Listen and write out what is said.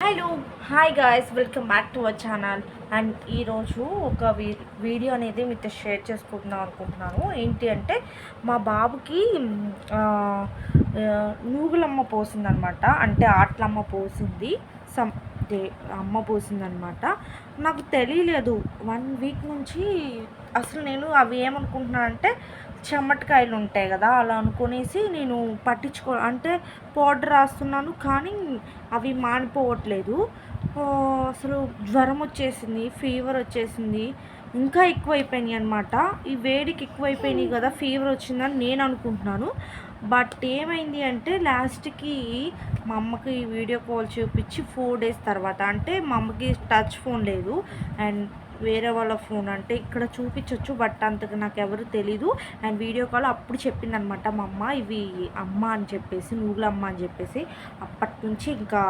Hello hi guys, welcome back to our channel. And ఈరోజు ఒక video అనేది మీతో షేర్ చేసుకుంటున్నాం అనుకుంటున్నాను. ఏంటి అంటే మా బాబుకి ఆ, ఆ, నూగులమ్మ పోసిందనమాట. అంటే ఆట్లమ్మ పోసింది, సమ్ అమ్మ పోసిందనమాట. నాకు తెలియలేదు 1 వీక్ నుంచి. అసలు నేను అవి ఏమనుకుంటున్నానంటే చెమటకాయలు ఉంటాయి కదా, అలా అనుకునేసి నేను అంటే పౌడర్ రాస్తున్నాను, కానీ అవి మానిపోవట్లేదు. అసలు జ్వరం వచ్చేసింది, ఫీవర్ వచ్చేసింది, ఇంకా ఎక్కువైపోయినాయి అనమాట. ఈ వేడికి ఎక్కువైపోయినాయి కదా, ఫీవర్ వచ్చిందని నేను అనుకుంటున్నాను. బట్ ఏమైంది అంటే లాస్ట్కి మా అమ్మకి వీడియో కాల్ చూపించి 4 days తర్వాత, అంటే మా అమ్మకి టచ్ ఫోన్ లేదు అండ్ వేరే వాళ్ళ ఫోన్, అంటే ఇక్కడ చూపించవచ్చు బట్ అంతగా నాకు ఎవరు తెలీదు. అండ్ వీడియో కాల్ అప్పుడు చెప్పిందనమాట మా అమ్మ, ఇవి అమ్మ అని చెప్పేసి, నూగులమ్మ అని చెప్పేసి. అప్పటి నుంచి ఇంకా